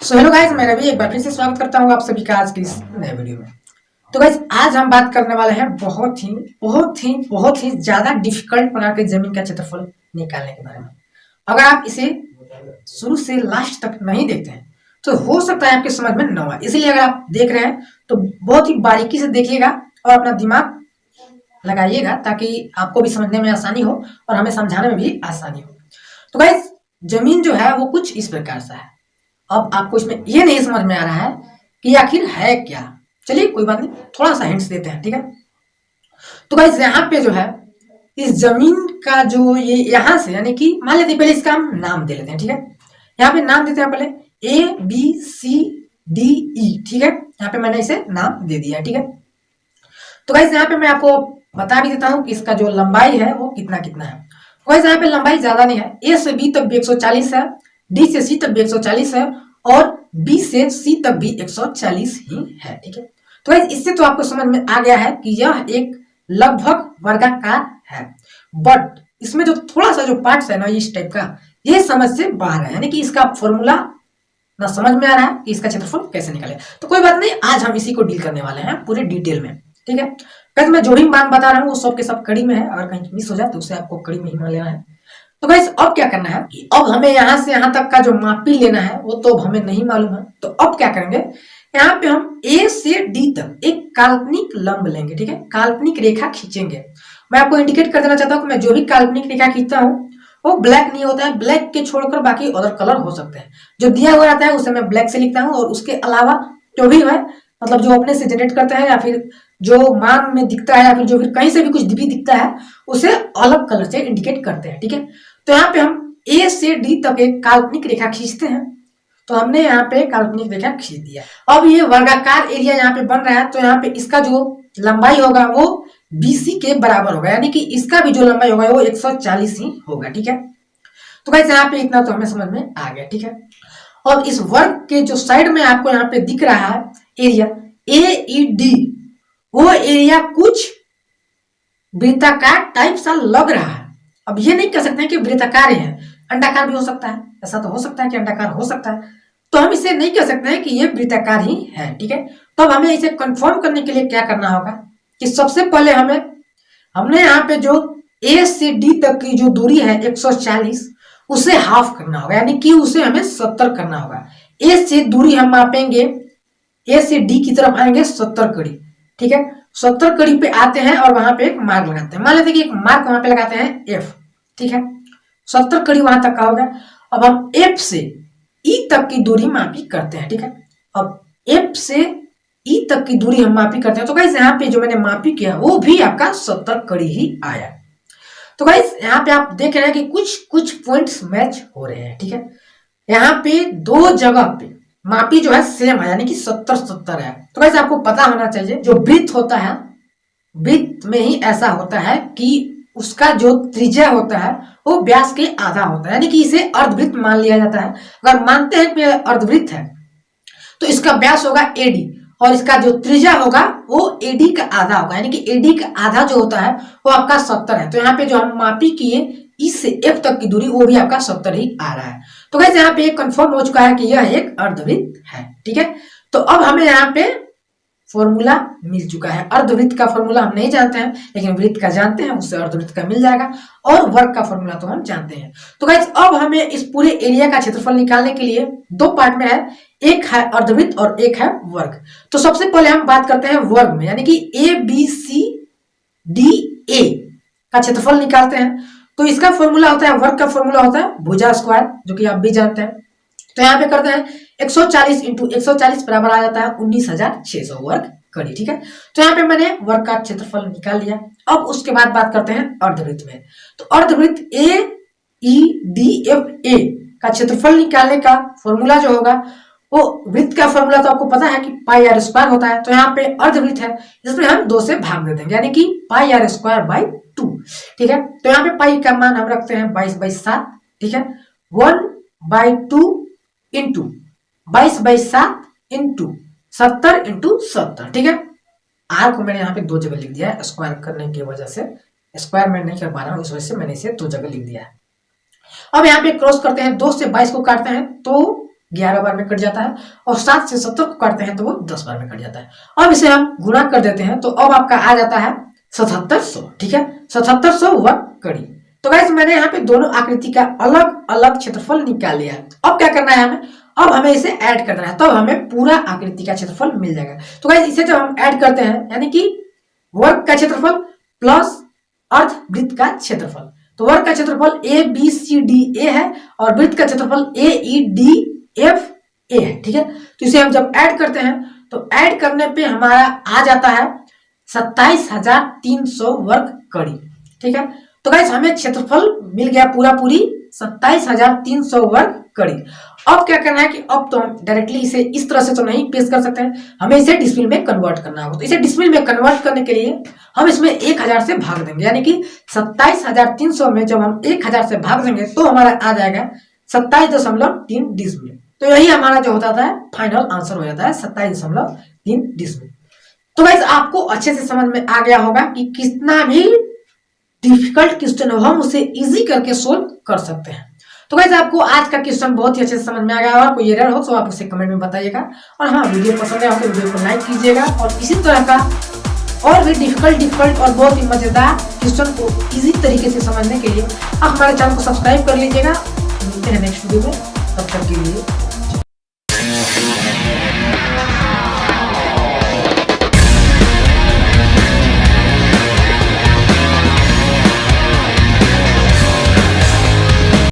So hello guys, मैं रवि एक बार फिर से स्वागत करता हूँ आप सभी का आज की इस नए वीडियो में। तो गाइस आज हम बात करने वाले हैं बहुत ही ज्यादा डिफिकल्ट प्रकार के जमीन का क्षेत्रफल निकालने के बारे में। अगर आप इसे शुरू से लास्ट तक नहीं देखते हैं तो हो सकता है आपके समझ में न आए, इसलिए अगर आप देख रहे हैं तो बहुत ही बारीकी से देखिएगा और अपना दिमाग लगाइएगा ताकि आपको भी समझने में आसानी हो और हमें समझाने में भी आसानी हो। तो गाइस जमीन जो है वो कुछ इस प्रकार से है। अब आपको इसमें ये नहीं समझ में आ रहा है कि आखिर है क्या। चलिए कोई बात नहीं, थोड़ा सा हिंट्स देते हैं, ठीक है। तो गाइस यहाँ पे जो है इस जमीन का जो ये यहाँ से यानी कि मान लेते हैं, पहले इसका हम नाम दे लेते हैं, ठीक है। यहाँ पे नाम देते हैं पहले ABCDE, ठीक है। यहाँ पे मैंने इसे नाम दे दिया है, ठीक है। तो गाइस यहाँ पे मैं आपको बता भी देता हूँ कि इसका जो लंबाई है वो कितना कितना है। तो गाइस यहाँ पे लंबाई ज्यादा नहीं है, A से B तक भी 140 है, D से C तक भी 140 है और B से C तक भी 140 ही है, ठीक है। तो गाइस इससे तो आपको समझ में आ गया है कि यह एक लगभग वर्गाकार है, बट इसमें जो थोड़ा सा जो पार्ट्स है ना इस टाइप का, ये समझ से बाहर है, यानी कि इसका फॉर्मूला ना समझ में आ रहा है कि इसका क्षेत्रफल कैसे निकाले। तो कोई बात नहीं, आज हम इसी को डील करने वाले हैं पूरे डिटेल में, ठीक है। गाइस मैं जो भी मान बता रहा हूँ वो सब के सब कड़ी में है, अगर कहीं मिस हो जाए तो उसे आपको कड़ी में ही मान लेना है। तो गाइस अब क्या करना है कि अब हमें यहाँ से यहाँ तक का जो मापी लेना है वो तो हमें नहीं मालूम है। तो अब क्या करेंगे, यहाँ पे हम A से D तक एक काल्पनिक लंब लेंगे, ठीक है, काल्पनिक रेखा खींचेंगे। मैं आपको इंडिकेट कर देना चाहता हूँ कि मैं जो भी काल्पनिक रेखा खींचता हूँ वो ब्लैक नहीं होता है, ब्लैक के छोड़कर बाकी अदर कलर हो सकते हैं। जो दिया हुआ रहता है उसे मैं ब्लैक से लिखता हूँ और उसके अलावा जो भी है मतलब जो अपने से जनरेट करते हैं या फिर जो मान में दिखता है या फिर जो फिर कहीं से भी कुछ भी दिखता है उसे अलग कलर से इंडिकेट करते हैं, ठीक है। तो यहाँ पे हम A से D तक एक काल्पनिक रेखा खींचते हैं। तो हमने यहाँ पे काल्पनिक रेखा खींच दिया। अब ये वर्गाकार एरिया यहाँ पे बन रहा है, तो यहाँ पे इसका जो लंबाई होगा वो BC के बराबर होगा, यानी कि इसका भी जो लंबाई होगा वो 140 ही होगा, ठीक है। तो गाइस यहाँ पे इतना तो हमें समझ में आ गया, ठीक है। और इस वर्ग के जो साइड में आपको यहाँ पे दिख रहा है एरिया AED, वो एरिया कुछ वृत्ताकार टाइप सा लग रहा है। अब ये नहीं कह सकते हैं कि वृत्ताकार ही है, अंडाकार भी हो सकता है, ऐसा तो हो सकता है कि अंडाकार हो सकता है, तो हम इसे नहीं कह सकते हैं कि ये वृत्ताकार ही है, ठीक है। तो अब हमें इसे कंफर्म करने के लिए क्या करना होगा कि सबसे पहले हमने यहाँ पे जो A से D तक की जो दूरी है 140 उसे हाफ करना होगा, यानी कि उसे हमें 70 करना होगा। A से दूरी हम मापेंगे, A से D की तरफ आएंगे 70 कड़ी, ठीक है। 70 कड़ी पे आते हैं और वहां पे एक मार्क लगाते हैं, मान लेते हैं कि एक मार्क वहां पे लगाते हैं F, ठीक है। 70 कड़ी वहां तक का हो गया। अब हम F से E तक की दूरी मापी करते हैं, ठीक है। अब F से E तक की दूरी हम मापी करते हैं, तो गाइस यहाँ पे जो मैंने मापी किया वो भी आपका 70 कड़ी ही आया। तो गाइस यहाँ पे आप देख रहे हैं कि कुछ कुछ पॉइंट्स मैच हो रहे हैं, ठीक है। यहाँ पे दो जगह पे मापी जो है सेम है, यानी कि 70-70 है। तो गाइस आपको पता होना चाहिए जो वृत्त होता है, वृत्त में ही ऐसा होता है कि उसका जो त्रिज्या होता है वो व्यास के आधा होता है, यानी कि इसे अर्धवृत्त मान लिया जाता है। अगर मानते हैं कि अर्धवृत्त है तो इसका व्यास होगा AD और इसका जो त्रिज्या होगा वो AD का आधा होगा, यानी कि AD का आधा जो होता है वो आपका 70 है। तो यहाँ पे जो हम मापी किए E से F तक की दूरी वो भी आपका 70 ही आ रहा है। तो गाइस यहाँ पे कंफर्म हो चुका है कि यह एक अर्धवृत्त है, ठीक है। तो अब हमें यहाँ पे फॉर्मूला मिल चुका है। अर्धवृत्त का फॉर्मूला हम नहीं जानते हैं लेकिन वृत्त का जानते हैं, उससे अर्धवृत्त का मिल जाएगा, और वर्ग का फॉर्मूला तो हम जानते हैं। तो गाइस अब हमें इस पूरे एरिया का क्षेत्रफल निकालने के लिए दो पार्ट में है, एक है अर्धवृत्त और एक है वर्ग। तो सबसे पहले हम बात करते हैं वर्ग में, यानी कि ABCDA का क्षेत्रफल निकालते हैं। तो इसका फॉर्मूला होता है, वर्ग का फॉर्मूला होता है भुजा स्क्वायर, जो कि आप भी जानते हैं। तो यहाँ पे करते हैं 140 इंटू 140 बराबर आ जाता है 19,600 वर्ग कड़ी, ठीक है। तो यहाँ पे मैंने वर्ग का क्षेत्रफल निकाल लिया। अब उसके बाद बात करते हैं अर्धवृत्त में। तो अर्धवृत्त AEDFA का क्षेत्रफल निकालने का फॉर्मूला जो होगा वो वृत्त का फॉर्मूला तो आपको पता है कि पाई आर स्क्वायर होता है। तो यहाँ पे अर्धवृत्त है जिसमें हम 2 से भाग दे देंगे, यानी कि पाई आर स्क्वायर बाई 2, ठीक है। तो यहाँ पे पाई का मान हम रखते हैं 22/7, ठीक है। 1/2 इंटू 22/7 इंटू 70 इंटू 70, ठीक है। आर को मैंने यहाँ पे 2 जगह लिख दिया है स्क्वायर करने की वजह से, स्क्वायर मैं नहीं कर पा रहा हूँ इस वजह से मैंने इसे 2 जगह लिख दिया है। अब यहाँ पे क्रॉस करते हैं, 2 से 22 को काटते हैं तो 11 बार में कट जाता है, और 7 से 70 को काटते हैं तो वो 10 बार में कट जाता है। अब इसे हम गुणा कर देते हैं तो अब आपका आ जाता है 7700। ठीक है, 7700 वर्ग कड़ी। तो गाइस मैंने यहाँ पे दोनों आकृति का अलग अलग क्षेत्रफल निकाल लिया है। अब क्या करना है हमें, अब हमें इसे ऐड करना है, तब हमें पूरा आकृति का क्षेत्रफल मिल जाएगा। तो गाइस इसे जब हम ऐड करते हैं यानी कि वर्ग का क्षेत्रफल प्लस अर्ध वृत्त का क्षेत्रफल, तो वर्ग का क्षेत्रफल A B C D A है और वृत्त का क्षेत्रफल ए ई डी एफ ए है। ठीक है, तो इसे हम जब ऐड करते हैं तो ऐड करने पे हमारा आ जाता है 27,300 वर्ग कड़ी। ठीक है, तो गाइस हमें क्षेत्रफल मिल गया पूरा पूरी 27,300 वर्ग कड़ी। अब क्या करना है कि अब तो हम डायरेक्टली इसे इस तरह से तो नहीं पेश कर सकते हैं, हमें इसे डिसिमल में कन्वर्ट करना होगा। तो इसे डिसिमल में कन्वर्ट करने के लिए हम इसमें 1000 से भाग देंगे, यानी कि 27,300 में जब हम 1000 से भाग देंगे तो हमारा आ जाएगा 27.3 डिसिमल। तो यही हमारा जो होता है फाइनल आंसर हो जाता है 27.3 डिसिमल। तो गाइस आपको अच्छे से समझ में आ गया होगा कि कितना भी डिफिकल्ट क्वेश्चन हो हम उसे इजी करके सोल्व कर सकते हैं। तो गाइस आपको आज का क्वेश्चन बहुत ही अच्छे से समझ में आ गया होगा। कोई एरर हो तो आप उसे कमेंट में बताइएगा, और हाँ वीडियो पसंद आया हो तो वीडियो को लाइक कीजिएगा, और इसी तरह का और भी डिफिकल्ट और बहुत ही मजेदार क्वेश्चन को इजी तरीके से समझने के लिए आप हमारे चैनल को सब्सक्राइब कर लीजिएगा। मिलते हैं नेक्स्ट वीडियो में, तब तक के लिए